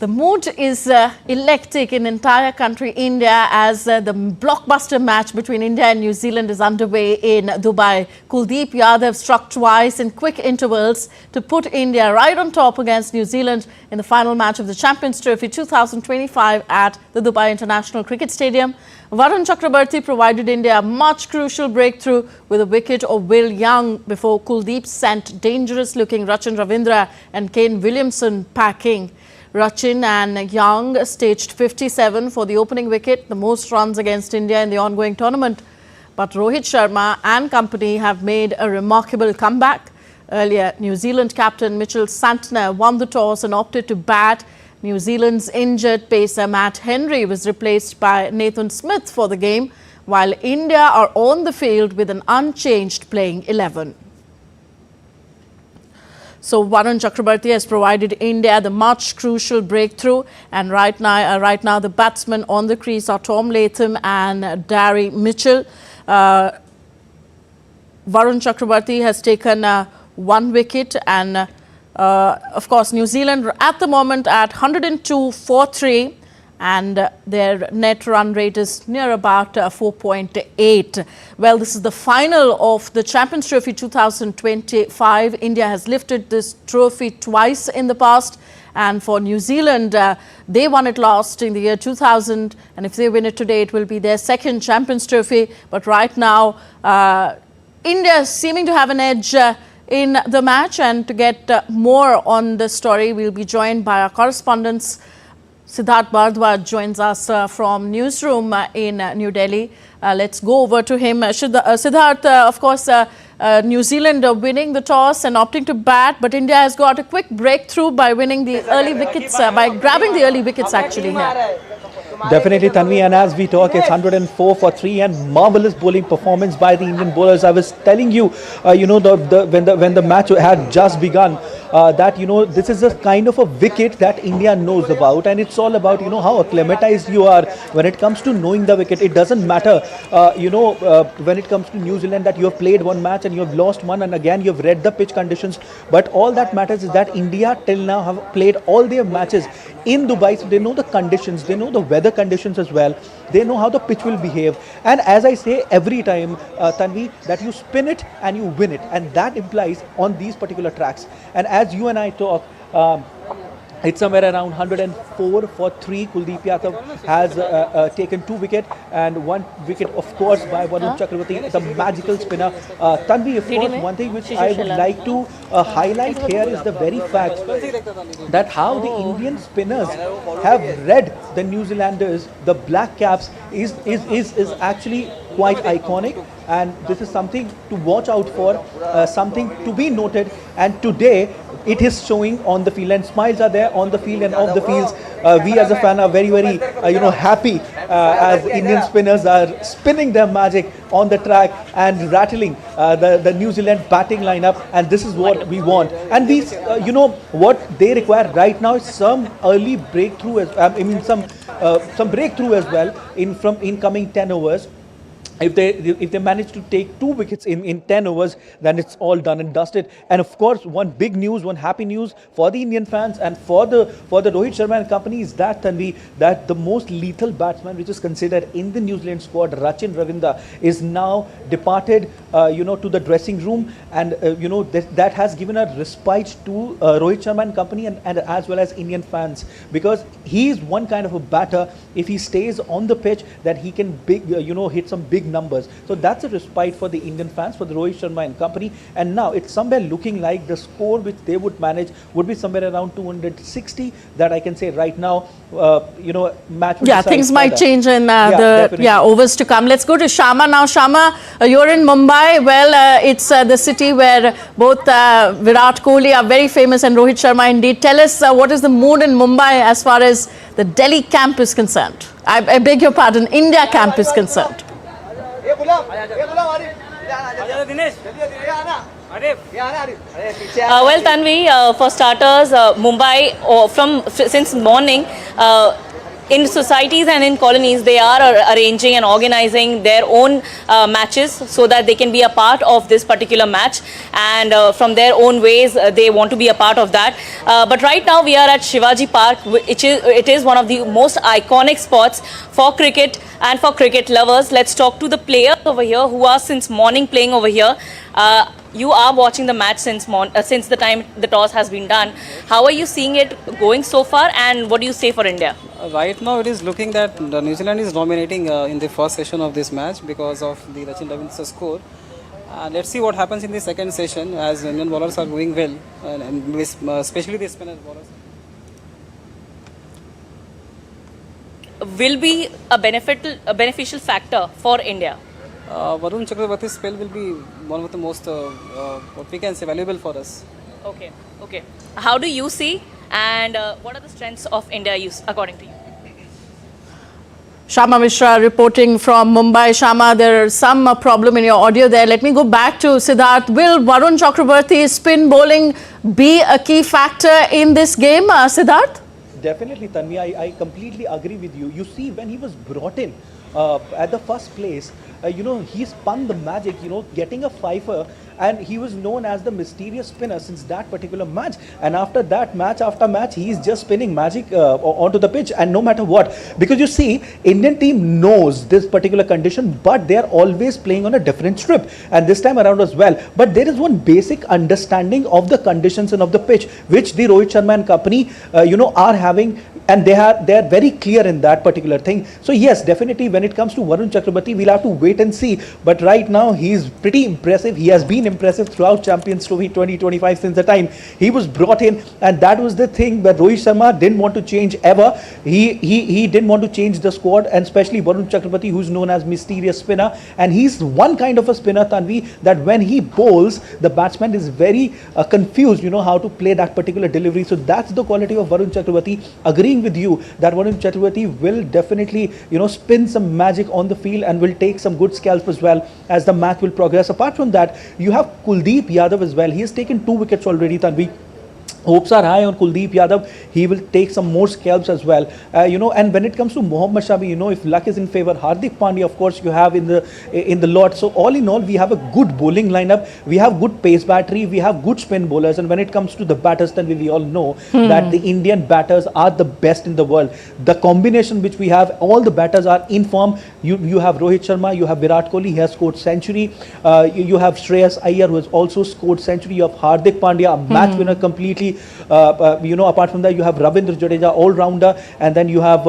The mood is electric in entire country India as the blockbuster match between India and New Zealand is underway in Dubai. Kuldeep Yadav struck twice in quick intervals to put India right on top against New Zealand in the final match of the Champions Trophy 2025 at the Dubai International Cricket Stadium. Varun Chakrabarti provided India a much crucial breakthrough with a wicket of Will Young before Kuldeep sent dangerous-looking Rachin Ravindra and Kane Williamson packing. Rachin and Young staged 57 for the opening wicket, the most runs against India in the ongoing tournament. But Rohit Sharma and company have made a remarkable comeback. Earlier, New Zealand captain Mitchell Santner won the toss and opted to bat. New Zealand's injured pacer Matt Henry was replaced by Nathan Smith for the game, while India are on the field with an unchanged playing 11. So Varun Chakrabarti has provided India the much crucial breakthrough, and right now the batsmen on the crease are Tom Latham and Darry Mitchell. Varun Chakrabarti has taken one wicket, and of course New Zealand at the moment at 102 for 3. And their net run rate is near about 4.8. Well, this is the final of the Champions Trophy 2025. India has lifted this trophy twice in the past. And for New Zealand, they won it last in the year 2000. And if they win it today, it will be their second Champions Trophy. But right now, India is seeming to have an edge in the match. And to get more on the story, we'll be joined by our correspondents. Siddharth Bardwaj joins us from newsroom in New Delhi. Let's go over to him. Siddharth, of course, New Zealand winning the toss and opting to bat, but India has got a quick breakthrough by winning the early wickets, by grabbing the early wickets actually here. Definitely, Tanvi, and as we talk, it's 104 for 3 and marvelous bowling performance by the Indian bowlers. I was telling you, when the match had just begun, that this is a kind of a wicket that India knows about, and it's all about how acclimatized you are when it comes to knowing the wicket. It doesn't matter when it comes to New Zealand that you have played one match and you have lost one, and again you have read the pitch conditions, but all that matters is that India till now have played all their matches in Dubai, so they know the conditions, they know the weather conditions as well, they know how the pitch will behave. And as I say every time, Tanvi, that you spin it and you win it, and that implies on these particular tracks. And as you and I talk, it's somewhere around 104 for 3. Kuldeep Yadav has taken 2 wickets and 1 wicket, of course, by Varun Chakrabarti, the magical spinner. Tanvi, of course, one thing which I would like to highlight here is the very fact that how the Indian spinners have read the New Zealanders, the Black Caps, is actually quite iconic, and this is something to watch out for, something to be noted. And today it is showing on the field, and smiles are there on the field and off the fields. We as a fan are very, very happy as Indian spinners are spinning their magic on the track and rattling the New Zealand batting lineup, and this is what we want. And these what they require right now is some early breakthrough, some breakthrough as well from incoming 10 overs. If they manage to take 2 wickets in 10 overs, then it's all done and dusted. And of course, one big news, one happy news for the Indian fans and for the Rohit Sharma and company is that, Tanvi, that the most lethal batsman which is considered in the New Zealand squad, Rachin Ravindra, is now departed to the dressing room, and that has given a respite to Rohit Sharma and company and as well as Indian fans, because he is one kind of a batter. If he stays on the pitch, that he can hit some big numbers. So that's a respite for the Indian fans, for the Rohit Sharma and company. And now it's somewhere looking like the score which they would manage would be somewhere around 260. That I can say right now. Match. Yeah, things might change in the overs to come. Let's go to Shama now. Shama, you're in Mumbai. Well, it's the city where both Virat Kohli are very famous and Rohit Sharma indeed. Tell us what is the mood in Mumbai as far as the Delhi camp is concerned. I beg your pardon, India camp is concerned. Well, Tanvi, for starters, Mumbai since morning in societies and in colonies, they are arranging and organizing their own matches so that they can be a part of this particular match, and from their own ways they want to be a part of that. But right now we are at Shivaji Park, it is one of the most iconic spots for cricket and for cricket lovers. Let's talk to the players over here who are since morning playing over here. You are watching the match since the time the toss has been done. How are you seeing it going so far, and what do you say for India? Right now it is looking that New Zealand is dominating in the first session of this match because of the Rachin Ravindra score. Let's see what happens in the second session as Indian bowlers are doing well, and especially the spinner bowlers. Will be a beneficial factor for India. Varun Chakravarti's spell will be one of the most, what we can say, valuable for us. Okay. How do you see, and what are the strengths of India according to you? Shama Mishra reporting from Mumbai. Shama, there's some problem in your audio there. Let me go back to Siddharth. Will Varun Chakravarti's spin bowling be a key factor in this game, Siddharth? Definitely, Tanvi, I completely agree with you. You see, when he was brought in at the first place, he spun the magic, getting a fifer, and he was known as the mysterious spinner since that particular match. And after that, match after match, he is just spinning magic onto the pitch, and no matter what. Because you see, Indian team knows this particular condition, but they are always playing on a different strip, and this time around as well. But there is one basic understanding of the conditions and of the pitch, which the Rohit Sharma and company, are having, and they are very clear in that particular thing. So yes, definitely when it comes to Varun Chakravarti, we'll have to wait and see. But right now, he is pretty impressive. He has been impressive throughout Champions Trophy 2025 since the time he was brought in, and that was the thing where Rohit Sharma didn't want to change ever. He didn't want to change the squad, and especially Varun Chakravarti, who's known as mysterious spinner, and he's one kind of a spinner, Tanvi, that when he bowls, the batsman is very confused, how to play that particular delivery. So that's the quality of Varun Chakravarti. Agreeing with you that Varun Chakravarti will definitely, spin some magic on the field and will take some good scalps as well as the match will progress. Apart from that, you have Kuldeep Yadav as well. He has taken 2 wickets already, Tanvi. Hopes are high on Kuldeep Yadav. He will take some more scalps as well. And when it comes to Mohammad Shami, if luck is in favor, Hardik Pandya, of course, you have in the lot. So all in all, we have a good bowling lineup. We have good pace battery. We have good spin bowlers. And when it comes to the batters, then we all know that the Indian batters are the best in the world. The combination which we have, all the batters are in form. You have Rohit Sharma, you have Virat Kohli, he has scored century. You have Shreyas Iyer, who has also scored century. You have Hardik Pandya, a match winner completely. Apart from that, you have Ravindra Jadeja, all-rounder, and then you have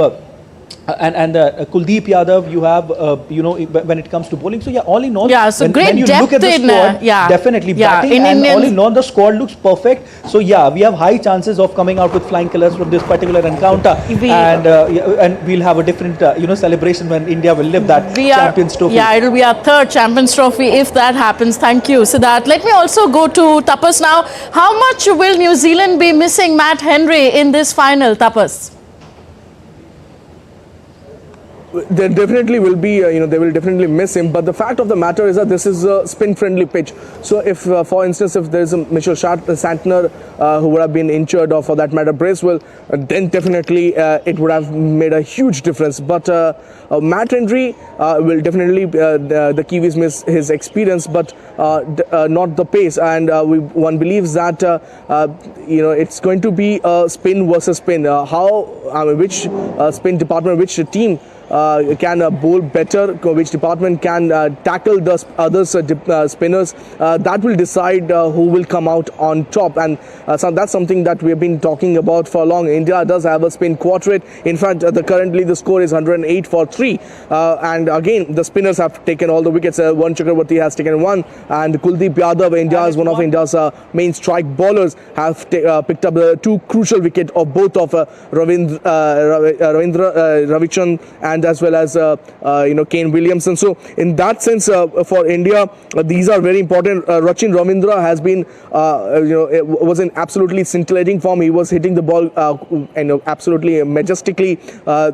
Kuldeep Yadav. You have when it comes to bowling. So yeah, all in all, so when great you depth look at the squad, definitely batting, in and Indian, all in all, the squad looks perfect. So yeah, we have high chances of coming out with flying colours from this particular encounter, and we'll have a different celebration when India will live that Champions Trophy. Yeah, it'll be our 3rd Champions Trophy if that happens. Thank you, Siddharth. Let me also go to Tapas now. How much will New Zealand be missing Matt Henry in this final, Tapas? There definitely will be, they will definitely miss him. But the fact of the matter is that this is a spin-friendly pitch. So if, for instance, if there is a Mitchell Santner who would have been injured, or for that matter Bracewell, then definitely it would have made a huge difference. But Matt Henry will definitely, the Kiwis miss his experience, but not the pace. And one believes that, it's going to be a spin versus spin. Which spin department, which team can bowl better, which department can tackle the other spinners, that will decide who will come out on top. And so that's something that we have been talking about for long. India does have a spin quadrate. In fact, currently the score is 108 for 3. And again, the spinners have taken all the wickets. Varun Chakravarti has taken 1, and Kuldeep Yadav, India is one of India's main strike bowlers, have picked up 2 crucial wickets of both of Ravindra Ravichandran and and as well as Kane Williamson. So in that sense, for India, these are very important. Rachin Ravindra has been was in absolutely scintillating form. He was hitting the ball absolutely majestically.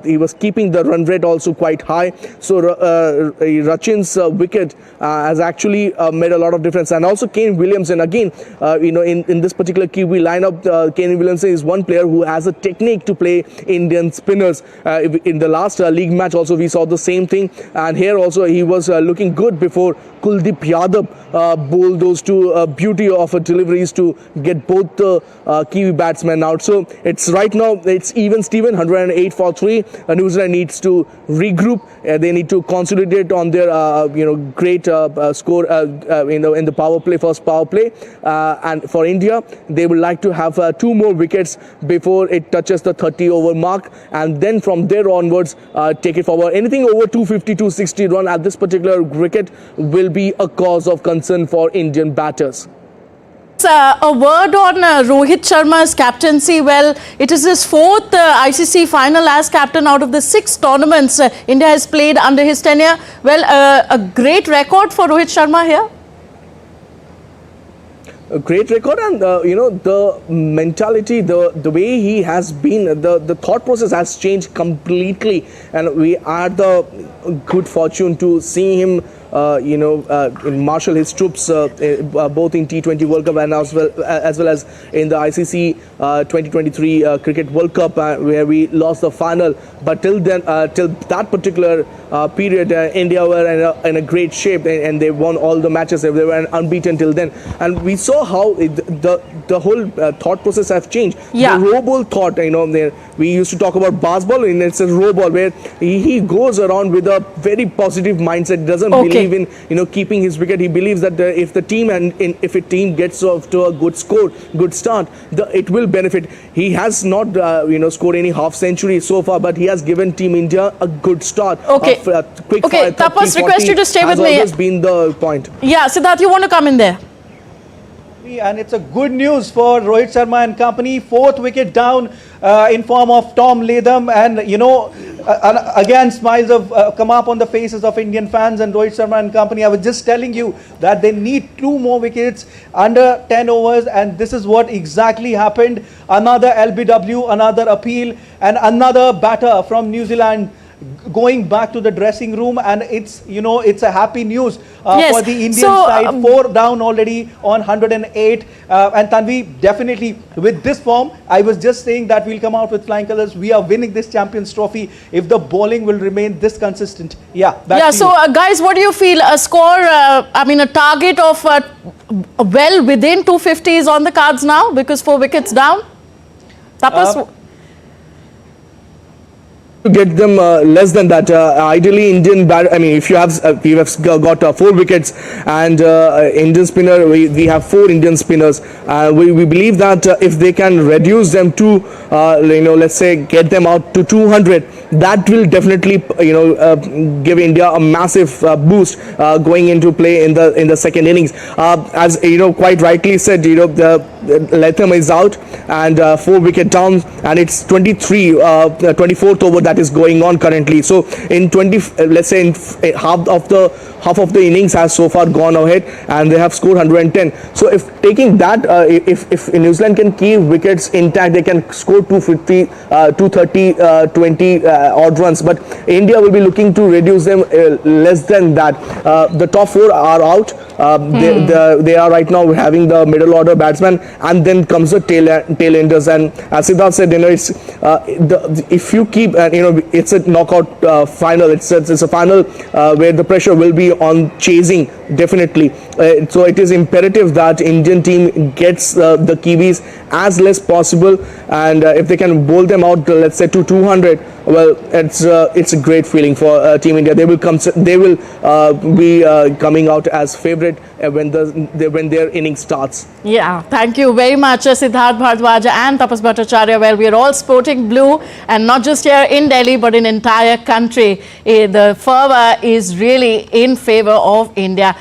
He was keeping the run rate also quite high. So Rachin's wicket has actually made a lot of difference. And also Kane Williamson, again, in this particular Kiwi lineup, Kane Williamson is one player who has a technique to play Indian spinners. In the last league match also we saw the same thing, and here also he was looking good before Kuldeep Yadav bowled those two beauty of deliveries to get both the Kiwi batsmen out. So it's right now it's even Steven, 108 for 3. New Zealand needs to regroup. They need to consolidate on their great score in the power play, first power play. And for India, they would like to have 2 more wickets before it touches the 30 over mark, and then from there onwards take it forward. Anything over 250, 260 run at this particular wicket will be a cause of concern for Indian batters. A word on Rohit Sharma's captaincy. Well, it is his 4th ICC final as captain out of the 6 tournaments India has played under his tenure. Well, a great record for Rohit Sharma here. A great record, and the mentality, the way he has been, the thought process has changed completely, and we had the good fortune to see him marshal his troops both in T20 World Cup and as well as in the ICC 2023 Cricket World Cup, where we lost the final. But till then, till that particular period, India were in a great shape, and they won all the matches. They were unbeaten till then, and we saw how the whole thought process has changed. Yeah. The row ball thought, we used to talk about baseball, and it's a row ball where he goes around with a very positive mindset. Doesn't believe in keeping his wicket. He believes that if the team if a team gets off to a good score, good start, it will benefit. He has not scored any half century so far, but he has given Team India a good start. Okay. Tapas, request you to stay with me. Has always been the point. Yeah, Siddharth, you want to come in there? And it's a good news for Rohit Sharma and company. 4th wicket down in form of Tom Latham, and again smiles have come up on the faces of Indian fans and Rohit Sharma and company. I was just telling you that they need 2 more wickets under 10 overs, and this is what exactly happened. Another LBW, another appeal, and another batter from New Zealand going back to the dressing room, and it's a happy news for the Indian side. 4 down already on 108, and Tanvi, definitely with this form, I was just saying that we'll come out with flying colours. We are winning this Champions Trophy if the bowling will remain this consistent. Guys, what do you feel? A score, a target of well within 250 is on the cards now because 4 wickets down. Tapas, to get them less than that. Ideally, Indian if you have got 4 wickets and Indian spinner, we have 4 Indian spinners. We believe that if they can reduce them to let's say get them out to 200, that will definitely give India a massive boost going into play in the second innings. As quite rightly said, the Latham is out and 4 wicket down, and it's 24th over that is going on currently. So in let's say in half of the innings has so far gone ahead, and they have scored 110. So if taking that, if New Zealand can keep wickets intact, they can score 250, 230, 20 odd runs. But India will be looking to reduce them less than that. The top 4 are out. They are right now having the middle order batsman, and then comes the tail enders. And as Siddharth said, it's if you keep it's a knockout final. It's a final where the pressure will be on chasing definitely. So it is imperative that Indian team gets the Kiwis as less possible, and if they can bowl them out, let's say to 200, well, it's a great feeling for Team India. They will be coming out as favourite when their innings starts. Yeah, thank you very much, Siddharth Bhardwaj and Tapas Bhattacharya. Well, we are all sporting blue, and not just here in Delhi, but in entire country. The fervour is really in favour of India.